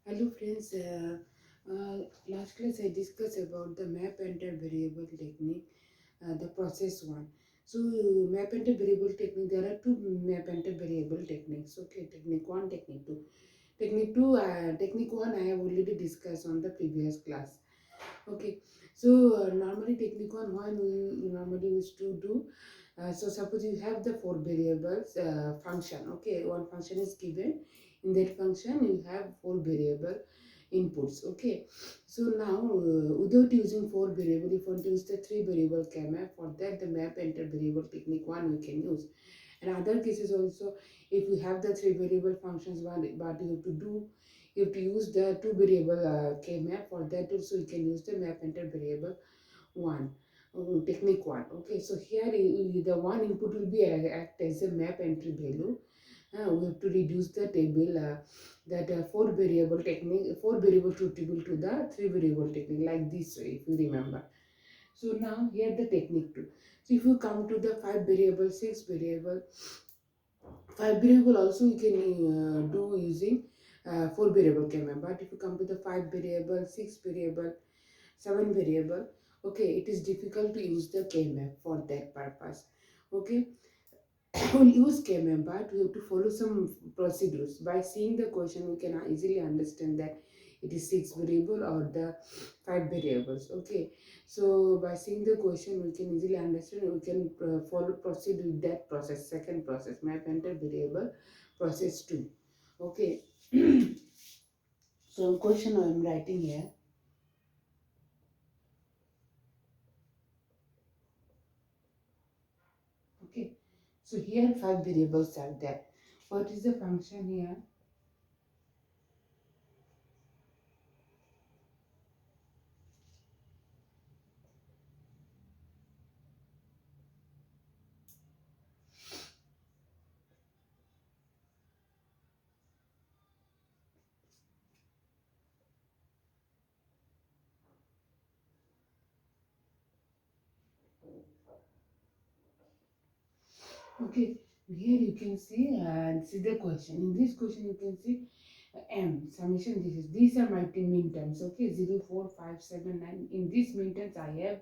Hello friends, last class I discussed about the map enter variable technique, the process one. So map enter variable technique, there are two map enter variable techniques. Okay, technique one, technique two. Technique one I have already discussed on the previous class. Okay, so normally technique one we normally used to do. So suppose you have the four variables function. Okay, one function is given. In that function you have four variable inputs. Okay, so now without using four variable, if you want to use the three variable map, for that the map enter variable technique one we can use. And other cases also, if we have the three variable functions, what you have to do, you have to use the two variable k-map. For that also you can use the map enter variable one, technique one. Okay, so here the one input will be act as a map entry value. We have to reduce the table, that four variable technique, four variable truth table to the three variable technique, like this way, if you remember. So now here the technique two. So if you come to the five variable, six variable, five variable also you can do using four variable camera. But if you come to the five variable, six variable, seven variable, okay, it is difficult to use the k-map for that purpose. Okay, we'll use k-map, but we have to follow some procedures. By seeing the question we can easily understand that it is six variable or the five variables. Okay, so by seeing the question we can easily understand, we can follow proceed with that process, second process, map enter variable process 2. Okay, so question I am writing here. Okay, so here five variables are there. What is the function here? Okay, here you can see the question. In this question you can see m summation. These are my mean terms. Okay, 0, 4, 5, 7, 9. In these mean terms I have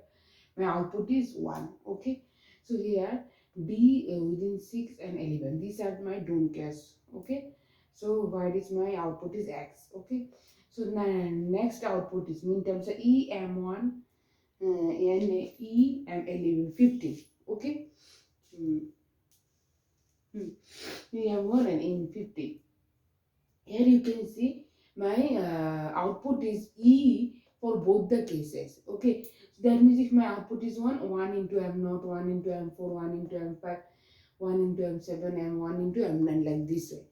my output is 1. Okay, so here d within 6 and 11, these are my don't cares. Okay, so what is my output is x. Okay, so next output is mean terms are e m1, n e m11, 50. Okay. Hmm. Hmm. We have 1 and in 50. Here you can see my output is E for both the cases. Okay, so that means if my output is 1 into M0, 1 into M4, 1 into M5, 1 into M7, and 1 into M9, like this way.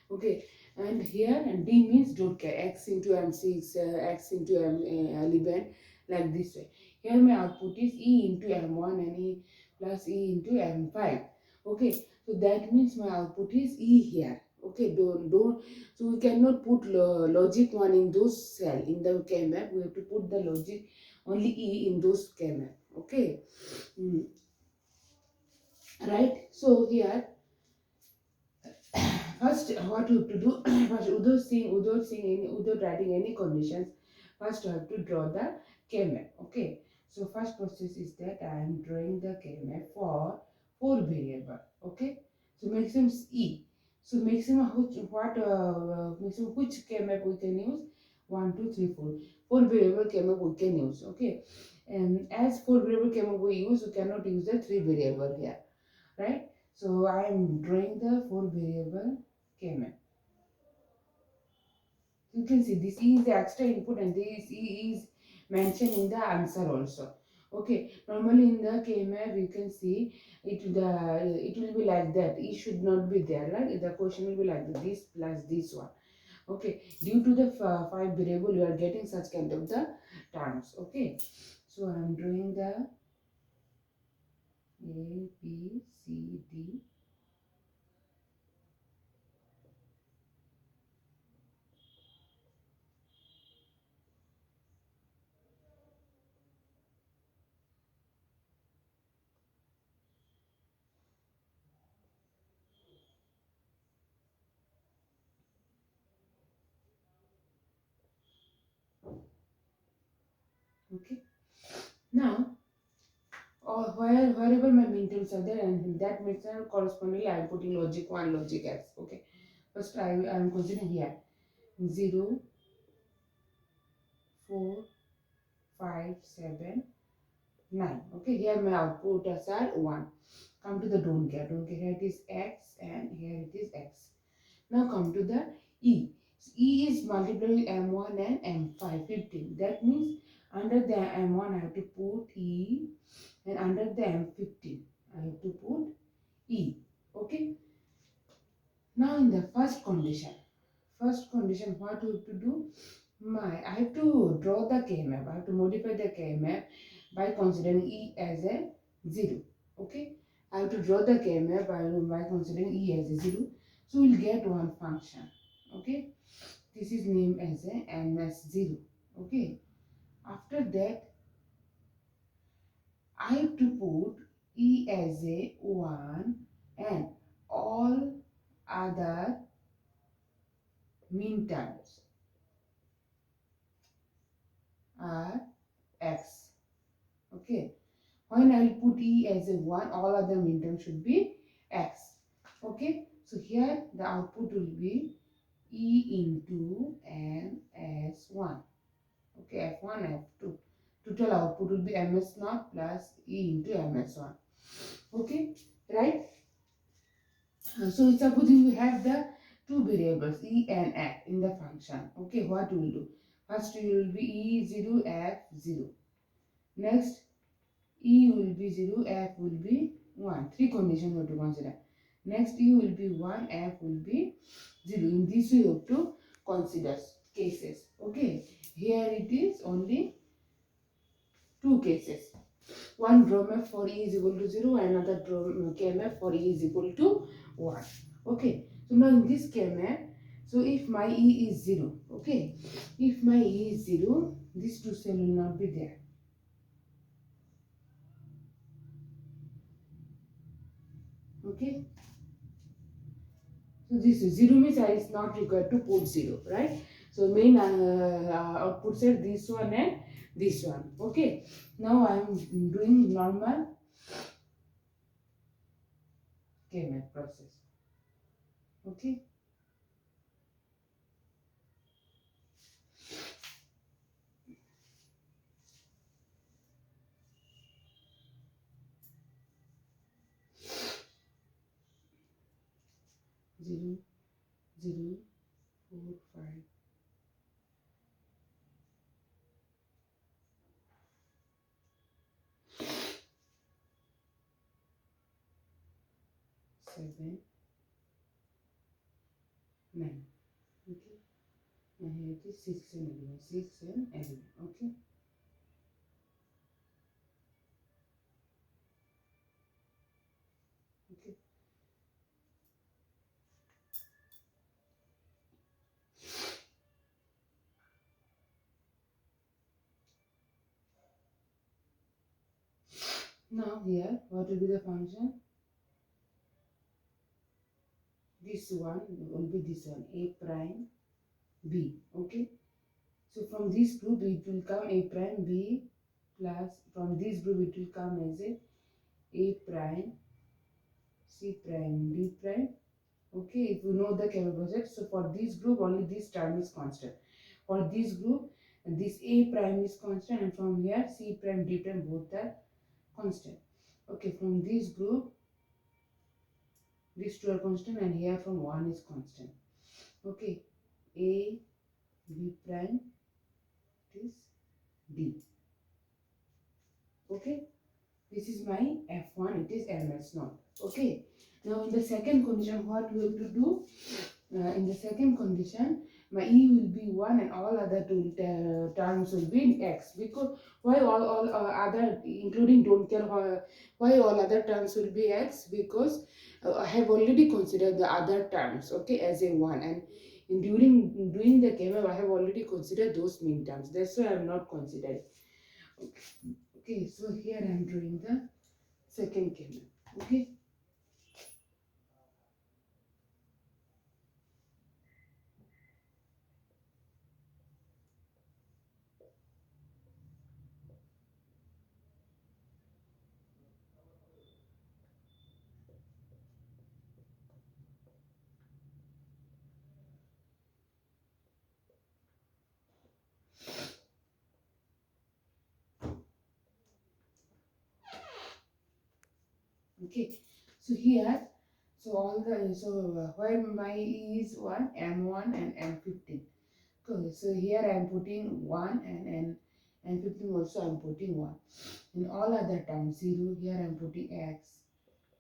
Okay, and here and D means don't care, X into M6, X into M11, like this way. Here my output is E into M1 and E plus E into M5. Okay, so that means my output is E here. Okay, don't, so we cannot put logic one in those cell in the K-map. We have to put the logic only E in those K-map. Okay. Mm. Right, so here first what you have to do, first without writing any conditions, first you have to draw the K-map. Okay, so first process is that I am drawing the K-map for four variable. Okay, so maximum is E. So maximum which K-map we can use? 1, 2, 3, 4. Four variable K-map we can use. Okay, and as four variable K-map we use, we cannot use the three variable here, right? So I am drawing the four variable K-map. You can see this E is the extra input and this E is mentioned in the answer also. Okay, normally in the K-map you can see it will be like that. E should not be there, right? The question will be like this plus this one. Okay, due to the five variable you are getting such kind of the terms. Okay, so I am drawing the A, B, C, D. Okay. Now, wherever my minterms are there, and that minterm correspondingly I am putting logic 1, logic x. Okay. First I am considering here 0, 4, 5, 7, 9. Okay, here my outputs are 1. Come to the don't care. Don't care, here it is x and here it is x. Now come to the E. E is multiplied with M1 and M5, 15. That means under the M1 I have to put E, and under the M15 I have to put E. Okay. Now in the first condition what we have to do? I have to draw the K map. I have to modify the K map by considering E as a 0. Okay. I have to draw the K map by considering E as a 0. So we'll get one function. Okay. This is named as a ms0. Okay. After that, I have to put E as a 1 and all other mean terms are x. Okay. When I will put E as a 1, all other mean terms should be x. Okay. So here the output will be E into ms1. Okay, F1, F2. Total output will be ms0 plus E into ms1. Okay, right? So supposing we have the two variables E and F in the function. Okay, what we will do? First it will be E0, F0. Next, E will be 0, F will be 1. Three conditions we have to consider. Next, E will be 1, F will be 0. In this we have to consider cases. Okay, here it is only two cases. One draw map for E is equal to 0, another draw K map for E is equal to 1. Okay, so now in this K map, so if my E is 0, okay, if my E is 0, this two cell will not be there. Okay, so this 0 means I is not required to put 0, right? So main outputs are this one and this one. Okay, now I am doing normal K map process. Okay. 0, 0, 4, 5, 7, 9. Okay, and here it is 6 and 11. 6 and 11. Okay. Okay. Now here, what will be the function? This one will be this one, A prime B. Okay. So from this group it will come A prime B plus from this group it will come as A prime C prime D prime. Okay, if you know the chemical process, so for this group only this term is constant. For this group, this A prime is constant, and from here C prime D prime both are constant. Okay, from this group these two are constant, and here from 1 is constant. Okay, A B prime is D. Okay, this is my F1, it is ms0. Okay, now in the second condition what we have to do? In the second condition, my E will be 1 and all other two terms will be in X. Because why all other, including don't care, why all other terms will be X? Because I have already considered the other terms, okay, as a 1. And during doing the KMF, I have already considered those mean terms. That's why I am not considering. Okay, so here I am drawing the second KMF. Okay. Okay, so here, so all the, so where my E is 1, M1 and M15. Okay, so here I am putting 1 and 15 also I am putting 1. In all other terms, 0, here I am putting X,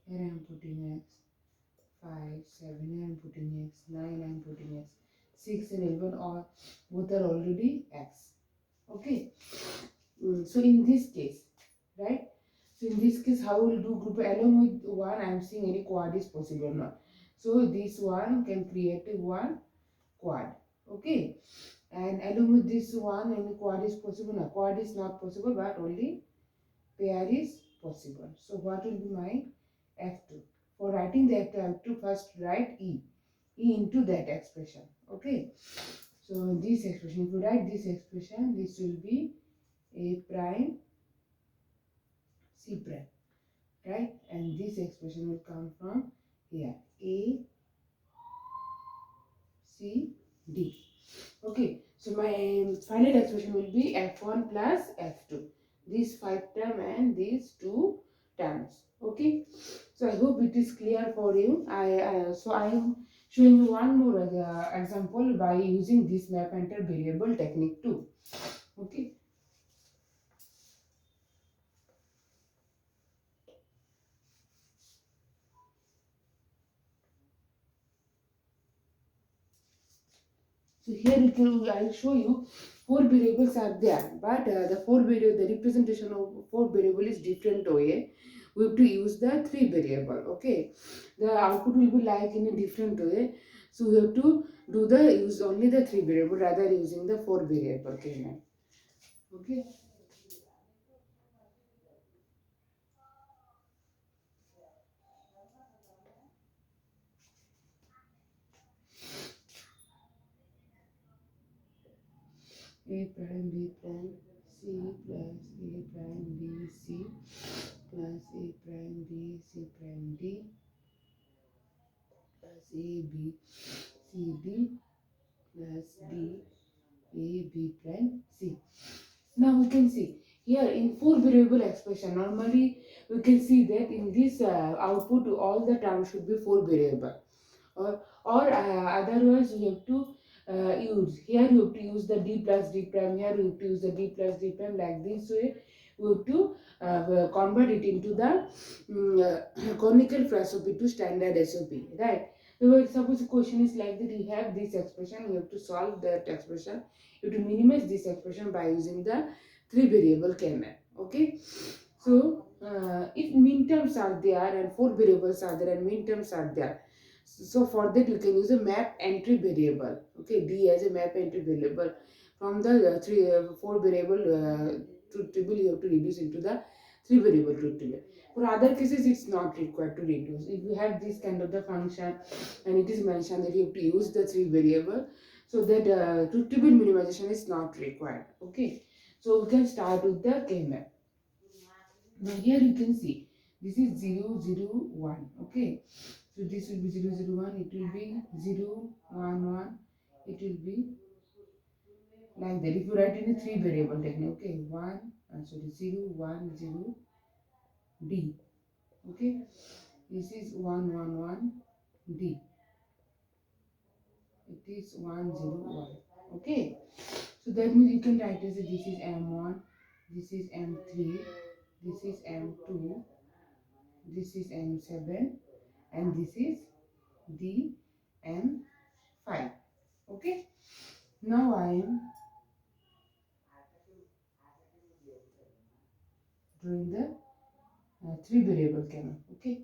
here I am putting X, 5, 7, here I am putting X, 9 I am putting X, 6 and 11 all, both are already X. Okay, so in this case, right? So in this case, how we'll do group along with 1, I am seeing any quad is possible or not. So this one can create a one quad. Okay, and along with this one, any quad is possible? No, quad is not possible, but only pair is possible. So what will be my F2? For writing the F2, first write E into that expression. Okay, so this expression, if you write this expression, this will be A prime C prime, right? And this expression will come from here, A C D. Okay, so my final expression will be F1 plus F2. These 5 terms and these 2 terms. Okay, so I hope it is clear for you. I am showing you one more example by using this map enter variable technique too. Okay, so here you can, I'll show you 4 variables are there, but the representation of 4 variable is different way. We have to use the 3 variable. Okay, the output will be like in a different way. So we have to do the use only the 3 variable rather using the 4 variable. Okay. A prime B prime C plus A prime B C plus A prime B C prime D plus A B C D plus D A B prime C. Now we can see here in 4 variable expression, normally we can see that in this output all the terms should be 4 variable, or otherwise we have to use, here you have to use the D plus D prime, here you have to use the D plus D prime, like this way we have to convert it into the conical SOP to standard SOP, right? So suppose the question is like that, you have this expression, you have to solve that expression, you have to minimize this expression by using the 3 variable KML. Okay, so if min terms are there and 4 variables are there and min terms are there, so for that you can use a map entry variable. Okay, D as a map entry variable. From the 4 variable truth table, you have to reduce into the 3 variable truth table. For other cases, it's not required to reduce. If you have this kind of the function and it is mentioned that you have to use the 3 variable, so that truth table minimization is not required. Okay, so we can start with the K-map. Now here you can see this is 0, 0, 1. Okay, so this will be 0, 0, 1. It will be 0, 1, 1. It will be like that. If you write in a 3 variable technique, okay, 0, 1, 0, D. Okay, this is 1, 1, 1, D. It is 1, 0, 1. Okay, so that means you can write as this is M1, this is M3, this is M2, this is M7, and this is DM5. Okay, now I am drawing the 3 variable canal. Okay,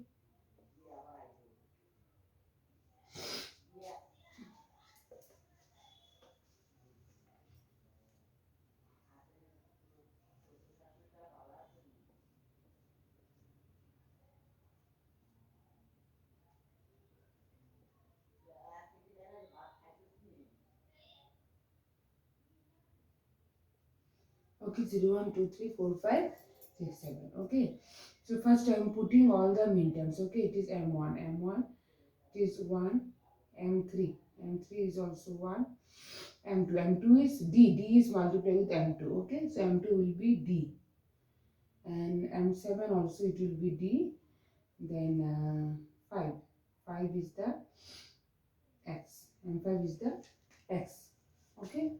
okay, 0, 1, 2, 3, 4, 5, 6, 7. Okay, so first I am putting all the min terms. Okay, it is M1, M1, it is 1, M3, M3 is also 1, M2, M2 is D, D is multiplied with M2. Okay, so M2 will be D, and M7 also it will be D, then 5. 5 is the x and 5 is the x. Okay.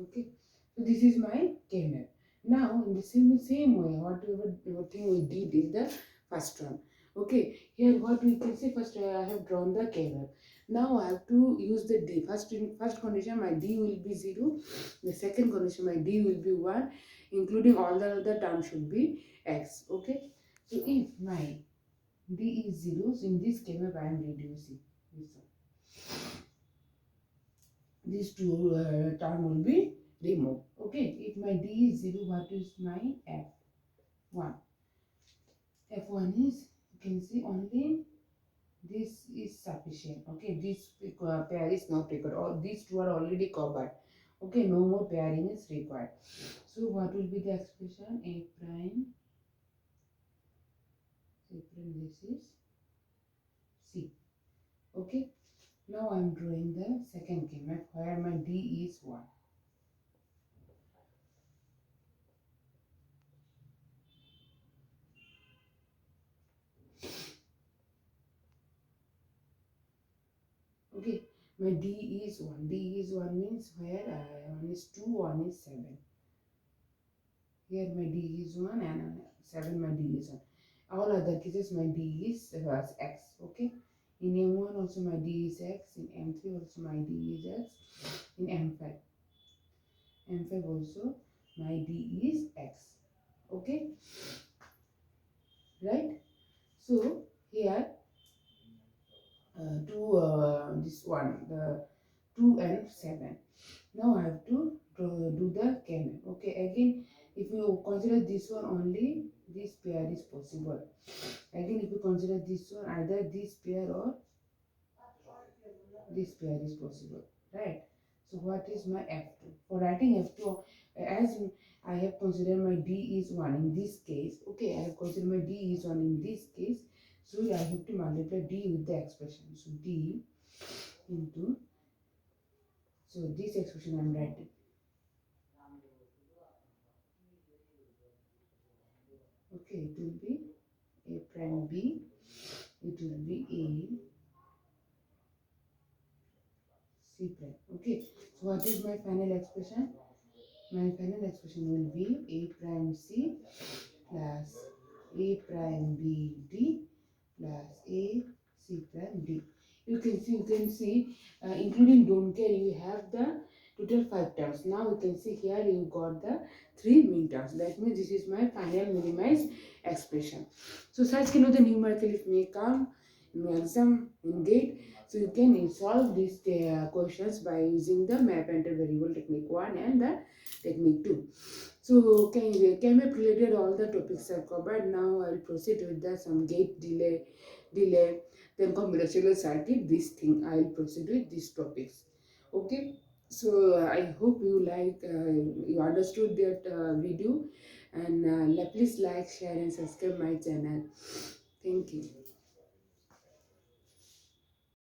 Okay, so this is my K-map. Now in the same way, what thing we did is the first one. Okay, here what we can say, first I have drawn the K-map. Now I have to use the D. First condition my D will be 0. The second condition my D will be 1, including all the other terms should be x. Okay, so if my D is 0, so in this K-map I am reducing this one. These two term will be removed. Okay, if my D is 0, what is my F1? F1 is, you can see only this is sufficient. Okay, this pair is not required. All these two are already covered. Okay, no more pairing is required. So what will be the expression? A prime, this is C. Okay, now I am drawing the second K-map where my D is 1. Okay, my D is 1. D is 1 means where 1 is 2, 1 is 7. Here my D is 1 and 7 my D is 1. All other cases my D is X. Okay. In M1 also my D is X. In M3 also my D is X. In M5. M5 also my D is X. Okay. Right. So here this one, the 2 and 7. Now I have to do the K-map. Okay, again, if you consider this one only, this pair is possible. Again, if you consider this one, either this pair or this pair is possible, right? So what is my F2? For writing F2, as I have considered my D is 1 in this case, okay, I have considered my D is 1 in this case, so I have to multiply D with the expression. So D into, so this expression I am writing. Okay, it will be A prime B, it will be A C prime. Okay, so what is my final expression? My final expression will be A prime C plus A prime B D plus A C prime D. You can see, including don't care, you have the total 5 terms. Now you can see here you got the 3 mean terms. That means this is my final minimized expression. So such kind of the numerical if may come in exam in GATE. So you can solve these questions by using the map enter variable technique 1 and the technique 2. So K-map related all the topics are covered. Now I will proceed with the some gate delay, then combinatorial circuit. This thing I will proceed with these topics. Okay. So I hope you understood that video, and please like, share, and subscribe my channel. Thank you.